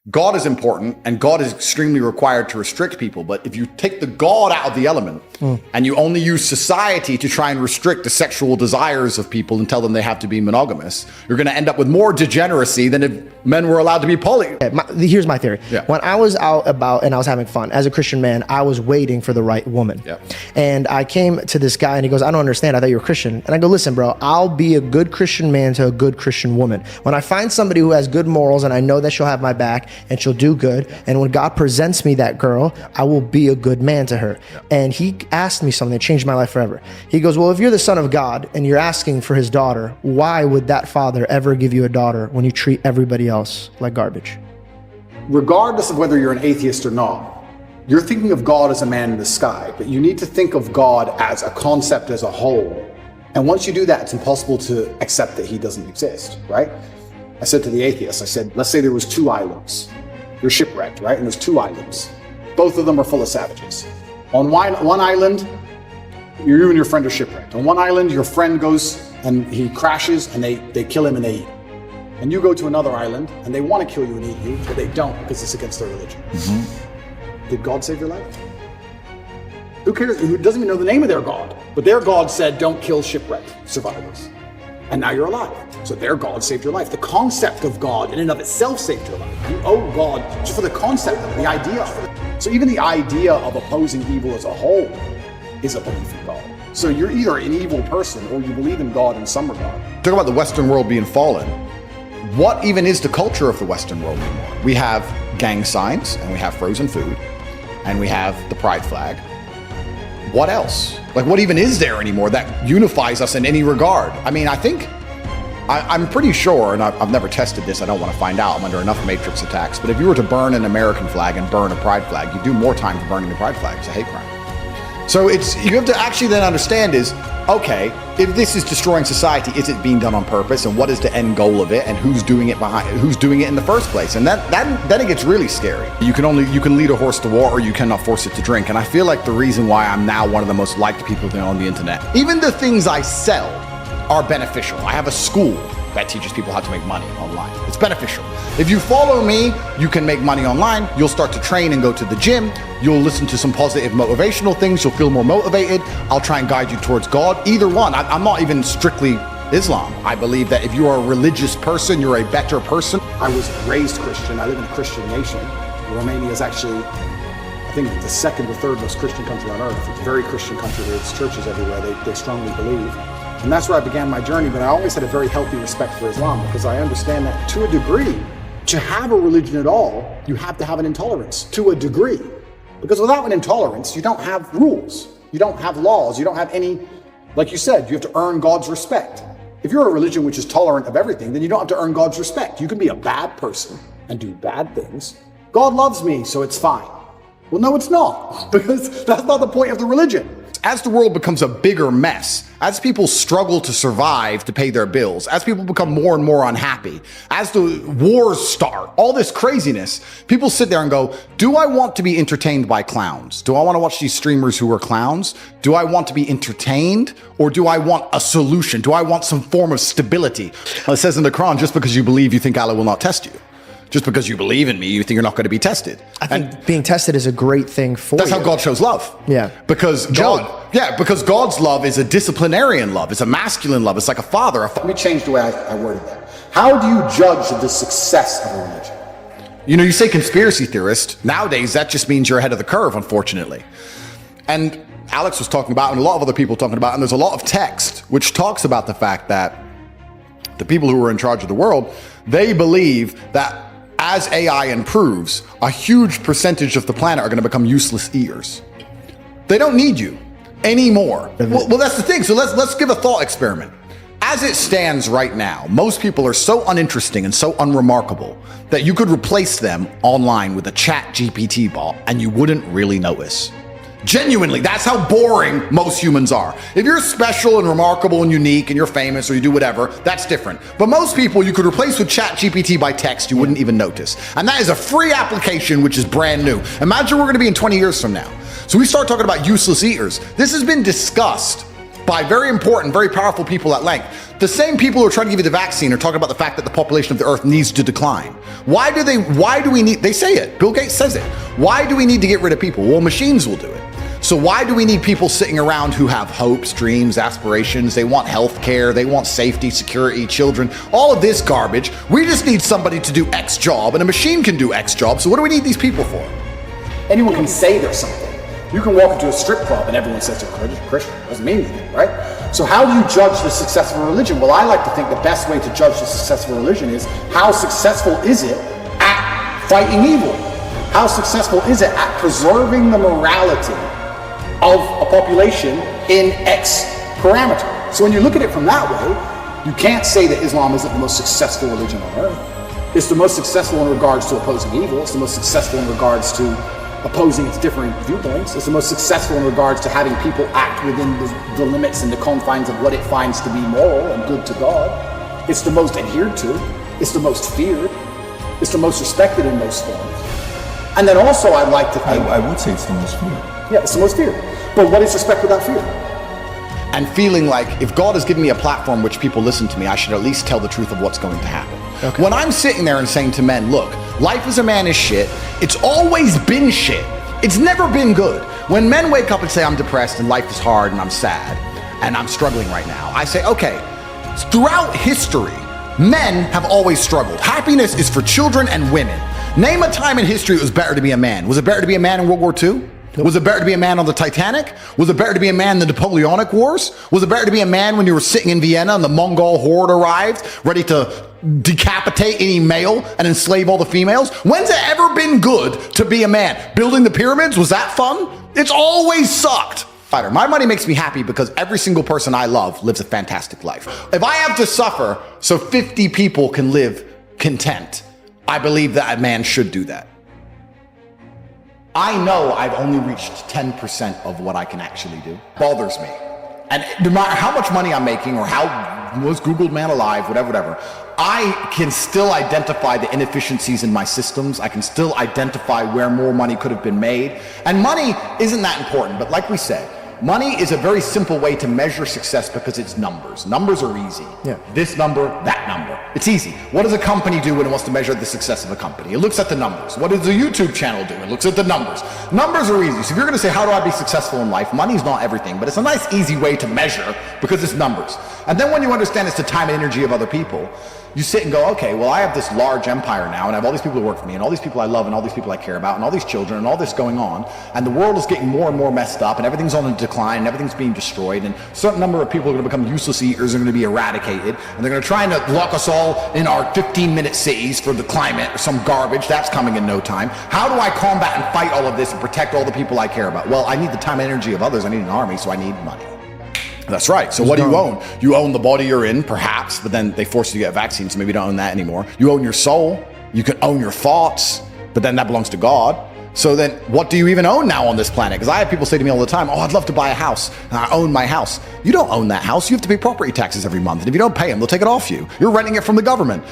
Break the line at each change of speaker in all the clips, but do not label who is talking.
God is important and God is extremely required to restrict people. But if you take the God out of the element and you only use society to try and restrict the sexual desires of people and tell them they have to be monogamous, you're going to end up with more degeneracy than if men were allowed to be poly.
Here's my theory.
Yeah.
When I was out about and I was having fun as a Christian man, I was waiting for the right woman.
Yeah.
And I came to this guy and he goes, I don't understand. I thought you were Christian. And I go, listen, bro, I'll be a good Christian man to a good Christian woman. When I find somebody who has good morals and I know that she'll have my back and she'll do good, and when God presents me that girl, I will be a good man to her. And he asked me something that changed my life forever. He goes, well, if you're the son of God and you're asking for his daughter, why would that father ever give you a daughter when you treat everybody else like garbage?
Regardless of whether you're an atheist or not, you're thinking of God as a man in the sky, but you need to think of God as a concept as a whole. And once you do that, it's impossible to accept that he doesn't exist, right? I said to the atheist, I said, let's say there was 2 islands. You're shipwrecked, right? And there's 2 islands. Both of them are full of savages. On one island, you and your friend are shipwrecked. On one island, your friend goes and he crashes and they kill him and they eat him. And you go to another island and they want to kill you and eat you, but they don't because it's against their religion. Did God save your life? Who cares? Who doesn't even know the name of their God? But their God said, don't kill shipwrecked survivors. And now you're alive. So their God saved your life. The concept of God in and of itself saved your life. You owe God just for the concept of it, the idea of it. So even the idea of opposing evil as a whole is a belief in God. So you're either an evil person or you believe in God in some regard. Talk about the Western world being fallen. What even is the culture of the Western world anymore? We have gang signs and we have frozen food and we have the pride flag. What else? Like, what even is there anymore that unifies us in any regard? I mean, I'm pretty sure, and I've never tested this, I don't want to find out, I'm under enough matrix attacks, but if you were to burn an American flag and burn a pride flag, you do more time for burning the pride flag. It's a hate crime. So you have to actually then understand is, okay, if this is destroying society, is it being done on purpose, and what is the end goal of it, and who's doing it in the first place? And then it gets really scary. You can lead a horse to war, or you cannot force it to drink. And I feel like the reason why I'm now one of the most liked people on the internet, even the things I sell are beneficial. I have a school that teaches people how to make money online. It's beneficial. If you follow me, you can make money online. You'll start to train and go to the gym. You'll listen to some positive motivational things. You'll feel more motivated. I'll try and guide you towards God. Either one. I'm not even strictly Islam. I believe that if you are a religious person, you're a better person. I was raised Christian. I live in a Christian nation. Romania is actually, I think, the 2nd or 3rd most Christian country on earth. It's a very Christian country. There's churches everywhere. They strongly believe. And that's where I began my journey, but I always had a very healthy respect for Islam because I understand that to a degree, to have a religion at all, you have to have an intolerance to a degree. Because without an intolerance, you don't have rules, you don't have laws, you don't have any, like you said, you have to earn God's respect. If you're a religion which is tolerant of everything, then you don't have to earn God's respect. You can be a bad person and do bad things. God loves me, so it's fine. Well, no, it's not, because that's not the point of the religion. As the world becomes a bigger mess, as people struggle to survive to pay their bills, as people become more and more unhappy, as the wars start, all this craziness, people sit there and go, do I want to be entertained by clowns? Do I want to watch these streamers who are clowns? Do I want to be entertained? Or do I want a solution? Do I want some form of stability? Well, it says in the Quran, just because you believe, you think Allah will not test you. Just because you believe in me, you think you're not going to be tested.
I think being tested is a great thing for you.
That's how God shows love.
Yeah.
Because because God's love is a disciplinarian love. It's a masculine love. It's like a father. Let me change the way I worded that. How do you judge the success of a religion? You know, you say conspiracy theorist. Nowadays, that just means you're ahead of the curve, unfortunately. And Alex was talking about, and a lot of other people talking about, and there's a lot of text which talks about the fact that the people who are in charge of the world, they believe that as AI improves, a huge percentage of the planet are going to become useless eaters. They don't need you anymore. Well, that's the thing. So let's give a thought experiment. As it stands right now, most people are so uninteresting and so unremarkable that you could replace them online with a chat GPT bot and you wouldn't really notice. Genuinely, that's how boring most humans are. If you're special and remarkable and unique and you're famous or you do whatever, that's different. But most people you could replace with ChatGPT by text, you wouldn't even notice. And that is a free application which is brand new. Imagine we're going to be in 20 years from now. So we start talking about useless eaters. This has been discussed by very important, very powerful people at length.
The same people who are trying to give you the vaccine are talking about the fact that the population of the earth needs to decline. Why do we need, they say it, Bill Gates says it. Why do we need to get rid of people? Well, machines will do it. So why do we need people sitting around who have hopes, dreams, aspirations? They want health care, they want safety, security, children, all of this garbage. We just need somebody to do X job, and a machine can do X job. So what do we need these people for?
Anyone can say they're something. You can walk into a strip club and everyone says they're Christian. It doesn't mean anything, right? So how do you judge the success of a religion? Well, I like to think the best way to judge the success of a religion is how successful is it at fighting evil? How successful is it at preserving the morality of a population in X parameter? So when you look at it from that way, you can't say that Islam isn't the most successful religion on earth. It's the most successful in regards to opposing evil. It's the most successful in regards to opposing its different viewpoints. It's the most successful in regards to having people act within the limits and the confines of what it finds to be moral and good to God. It's the most adhered to. It's the most feared. It's the most respected in most forms. And then also I'd like to think...
I would say it's the most feared.
Yeah, it's the most feared. But what is respect without fear?
And feeling like if God has given me a platform which people listen to me, I should at least tell the truth of what's going to happen. Okay. When I'm sitting there and saying to men, look, life as a man is shit. It's always been shit. It's never been good. When men wake up and say I'm depressed and life is hard and I'm sad and I'm struggling right now, I say, okay, throughout history, men have always struggled. Happiness is for children and women. Name a time in history it was better to be a man. Was it better to be a man in World War II? Was it better to be a man on the Titanic? Was it better to be a man in the Napoleonic Wars? Was it better to be a man when you were sitting in Vienna and the Mongol horde arrived, ready to decapitate any male and enslave all the females? When's it ever been good to be a man? Building the pyramids, was that fun? It's always sucked. My money makes me happy because every single person I love lives a fantastic life. If I have to suffer so 50 people can live content, I believe that a man should do that. I know I've only reached 10% of what I can actually do. It bothers me. And no matter how much money I'm making or how most Googled man alive, whatever, I can still identify the inefficiencies in my systems. I can still identify where more money could have been made. And money isn't that important, but like we said, money is a very simple way to measure success because it's numbers. Numbers are easy. Yeah. This number, that number. It's easy. What does a company do when it wants to measure the success of a company? It looks at the numbers. What does a YouTube channel do? It looks at the numbers. Numbers are easy. So if you're going to say, how do I be successful in life? Money's not everything, but it's a nice, easy way to measure because it's numbers. And then when you understand it's the time and energy of other people, you sit and go, okay, well, I have this large empire now, and I have all these people who work for me, and all these people I love, and all these people I care about, and all these children, and all this going on, and the world is getting more and more messed up, and everything's on a decline, and everything's being destroyed, and a certain number of people are going to become useless eaters, are going to be eradicated, and they're going to try and lock us all in our 15-minute cities for the climate or some garbage. That's coming in no time. How do I combat and fight all of this and protect all the people I care about? Well, I need the time and energy of others. I need an army, so I need money. That's right. So what do you own? You own the body you're in, perhaps, but then they force you to get a vaccine, so maybe you don't own that anymore. You own your soul. You can own your thoughts, but then that belongs to God. So then what do you even own now on this planet? Because I have people say to me all the time, oh, I'd love to buy a house, and I own my house. You don't own that house. You have to pay property taxes every month, and if you don't pay them, they'll take it off you. You're renting it from the government.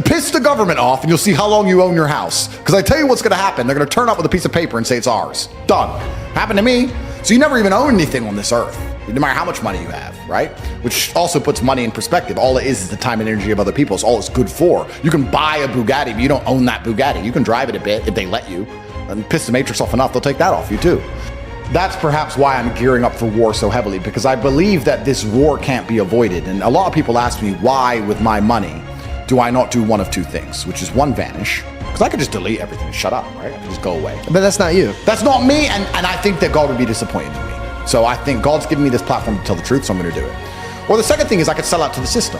Piss the government off, and you'll see how long you own your house. Because I tell you what's going to happen. They're going to turn up with a piece of paper and say it's ours. Done. Happened to me. So you never even own anything on this earth, no matter how much money you have, right? Which also puts money in perspective. All it is the time and energy of other people. It's all it's good for. You can buy a Bugatti, but you don't own that Bugatti. You can drive it a bit if they let you. And piss the matrix off enough, they'll take that off you too. That's perhaps why I'm gearing up for war so heavily, because I believe that this war can't be avoided. And a lot of people ask me, why with my money do I not do one of two things? Which is one, vanish. Because I could just delete everything and shut up, right? I could just go away.
But that's not you.
That's not me, and I think that God would be disappointed in me. So I think God's given me this platform to tell the truth, so I'm going to do it. Or the second thing is I could sell out to the system.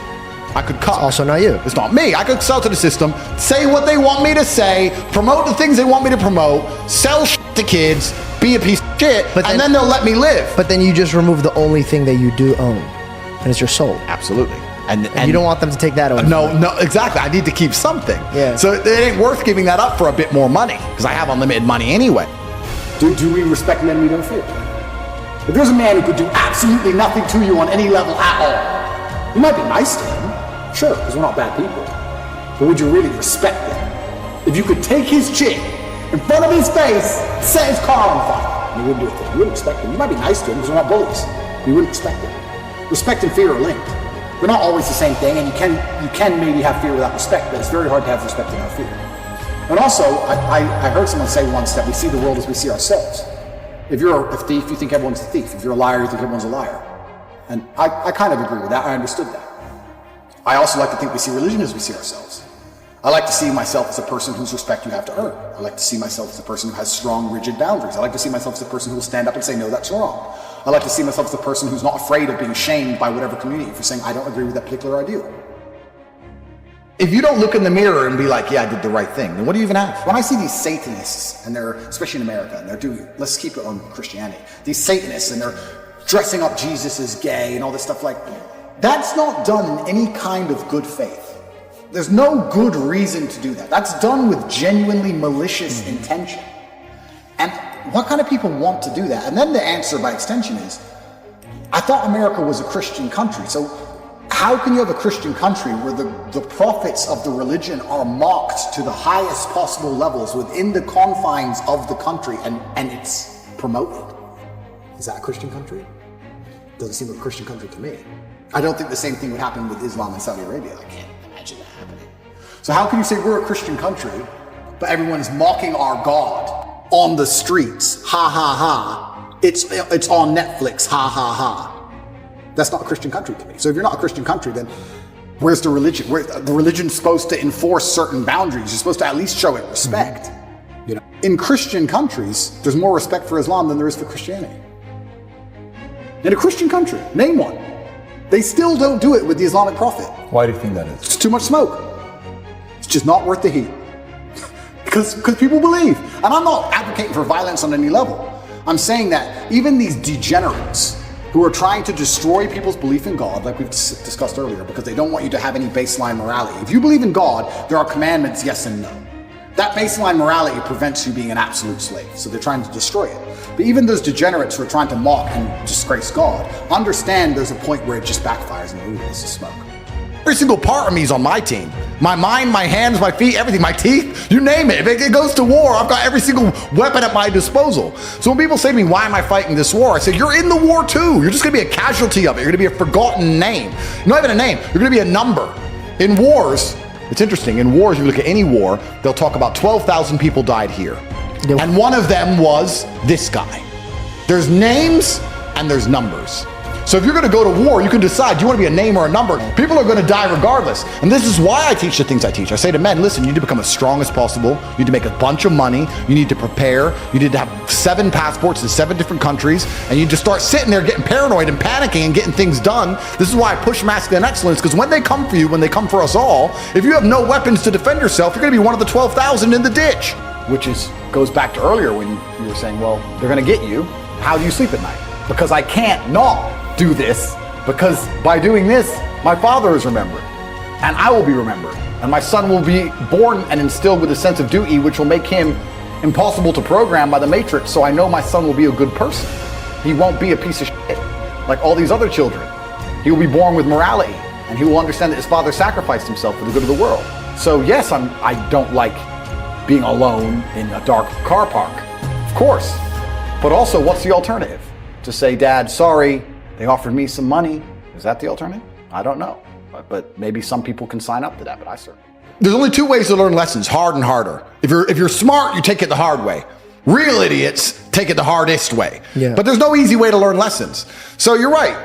I could cut.
It's also not you.
It's not me. I could sell to the system, say what they want me to say, promote the things they want me to promote, sell shit to kids, be a piece of shit, and then they'll let me live.
But then you just remove the only thing that you do own, and it's your soul.
Absolutely. And
you don't want them to take that away.
No, exactly. I need to keep something.
Yeah.
So it ain't worth giving that up for a bit more money, because I have unlimited money anyway.
Do we respect men we don't fear? If there's a man who could do absolutely nothing to you on any level at all, you might be nice to him. Sure, because we're not bad people. But would you really respect him? If you could take his chick in front of his face, set his car on fire, you wouldn't do it. You wouldn't expect him. You might be nice to him because we're not bullies. You wouldn't expect him. Respect and fear are linked. They're not always the same thing, and you can maybe have fear without respect, but it's very hard to have respect without fear. And also, I heard someone say once that we see the world as we see ourselves. If you're a thief, you think everyone's a thief. If you're a liar, you think everyone's a liar. And I kind of agree with that. I understood that. I also like to think we see religion as we see ourselves. I like to see myself as a person whose respect you have to earn. I like to see myself as a person who has strong, rigid boundaries. I like to see myself as a person who will stand up and say, no, that's wrong. I like to see myself as a person who's not afraid of being shamed by whatever community for saying, I don't agree with that particular ideal.
If you don't look in the mirror and be like, yeah, I did the right thing, then what do you even have?
When I see these Satanists, and they're, especially in America, and they're doing, let's keep it on Christianity, these Satanists, and they're dressing up Jesus as gay and all this stuff, like, that's not done in any kind of good faith. There's no good reason to do that. That's done with genuinely malicious intention. And what kind of people want to do that? And then the answer by extension is, I thought America was a Christian country. So how can you have a Christian country where the prophets of the religion are mocked to the highest possible levels within the confines of the country, and it's promoted? Is that a Christian country? Doesn't seem like a Christian country to me. I don't think the same thing would happen with Islam in Saudi Arabia. I can't imagine that happening. So how can you say we're a Christian country, but everyone's mocking our God on the streets? Ha ha ha. It's on Netflix. Ha ha ha. That's not a Christian country to me. So if you're not a Christian country, then where's the religion? The religion's supposed to enforce certain boundaries. You're supposed to at least show it respect. You know, in Christian countries, there's more respect for Islam than there is for Christianity. In a Christian country, name one. They still don't do it with the Islamic Prophet.
Why do you think that is?
It's too much smoke. It's just not worth the heat. Because people believe. And I'm not advocating for violence on any level. I'm saying that even these degenerates who are trying to destroy people's belief in God, like we've discussed earlier, because they don't want you to have any baseline morality. If you believe in God, there are commandments, yes and no. That baseline morality prevents you being an absolute slave. So they're trying to destroy it. But even those degenerates who are trying to mock and disgrace God, understand there's a point where it just backfires and ooh, this is smoke.
Every single part of me is on my team. My mind, my hands, my feet, everything, my teeth, you name it. If it goes to war, I've got every single weapon at my disposal. So when people say to me, why am I fighting this war? I say, you're in the war too. You're just gonna be a casualty of it. You're gonna be a forgotten name. You're not even a name, you're gonna be a number. In wars, it's interesting, in wars, if you look at any war, they'll talk about 12,000 people died here. Yep. And one of them was this guy. There's names and there's numbers. So if you're gonna go to war, you can decide, do you wanna be a name or a number? People are gonna die regardless. And this is why I teach the things I teach. I say to men, listen, you need to become as strong as possible. You need to make a bunch of money. You need to prepare. You need to have 7 passports in 7 different countries. And you just start sitting there getting paranoid and panicking and getting things done. This is why I push masculine excellence, because when they come for you, when they come for us all, if you have no weapons to defend yourself, you're gonna be one of the 12,000 in the ditch. Which goes back to earlier when you were saying, well, they're gonna get you. How do you sleep at night? Because I can't not do this, because by doing this, my father is remembered, and I will be remembered, and my son will be born and instilled with a sense of duty, which will make him impossible to program by the matrix, so I know my son will be a good person. He won't be a piece of shit like all these other children. He will be born with morality, and he will understand that his father sacrificed himself for the good of the world. So yes, I don't like being alone in a dark car park, of course, but also what's the alternative? To say, Dad, sorry, they offered me some money. Is that the alternative? I don't know. But maybe some people can sign up to that, but I certainly. There's only 2 ways to learn lessons, hard and harder. If you're smart, you take it the hard way. Real idiots take it the hardest way. Yeah. But there's no easy way to learn lessons. So you're right.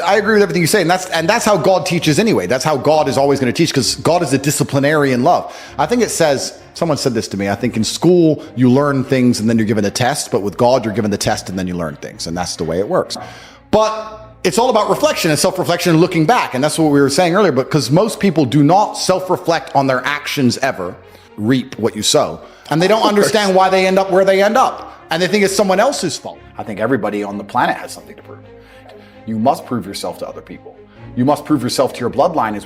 I agree with everything you say. And that's how God teaches anyway. That's how God is always going to teach, because God is a disciplinarian love. I think it says, someone said this to me, I think in school you learn things and then you're given a test, but with God you're given the test and then you learn things. And that's the way it works. But it's all about reflection and self-reflection and looking back. And that's what we were saying earlier, because most people do not self-reflect on their actions ever, reap what you sow. And they don't understand why they end up where they end up. And they think it's someone else's fault. I think everybody on the planet has something to prove. You must prove yourself to other people. You must prove yourself to your bloodline, as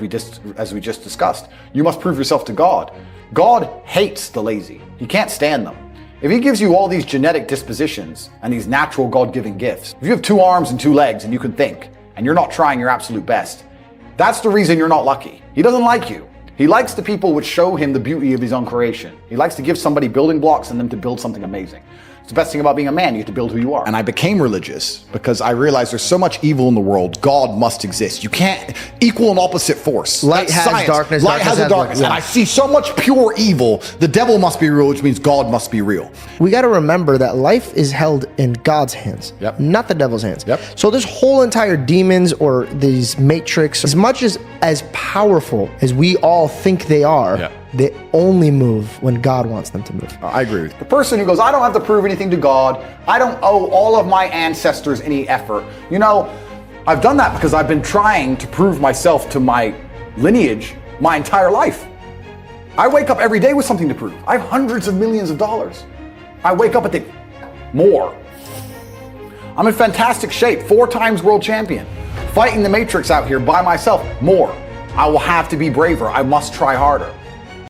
we just discussed. You must prove yourself to God. God hates the lazy. He can't stand them. If he gives you all these genetic dispositions and these natural God-given gifts, if you have 2 arms and 2 legs and you can think, and you're not trying your absolute best, that's the reason you're not lucky. He doesn't like you. He likes the people which show him the beauty of his own creation. He likes to give somebody building blocks and them to build something amazing.
It's the best thing about being a man. You get to build who you are.
And I became religious because I realized there's so much evil in the world. God must exist. You can't equal and opposite force.
Light
That's
has
science.
darkness,
Light has a darkness.
yeah.
And I see so much pure evil. The devil must be real, which means God must be real.
We got to remember that life is held in God's hands,
Yep.
not the devil's hands.
Yep.
So this whole entire demons or these matrix, as much as powerful as we all think they are,
Yep.
they only move when God wants them to move.
I agree with you.
The person who goes, I don't have to prove anything to God. I don't owe all of my ancestors any effort. You know, I've done that because I've been trying to prove myself to my lineage my entire life. I wake up every day with something to prove. I have hundreds of millions of dollars. I wake up and think, more. I'm in fantastic shape, 4 times world champion. Fighting the matrix out here by myself, more. I will have to be braver. I must try harder.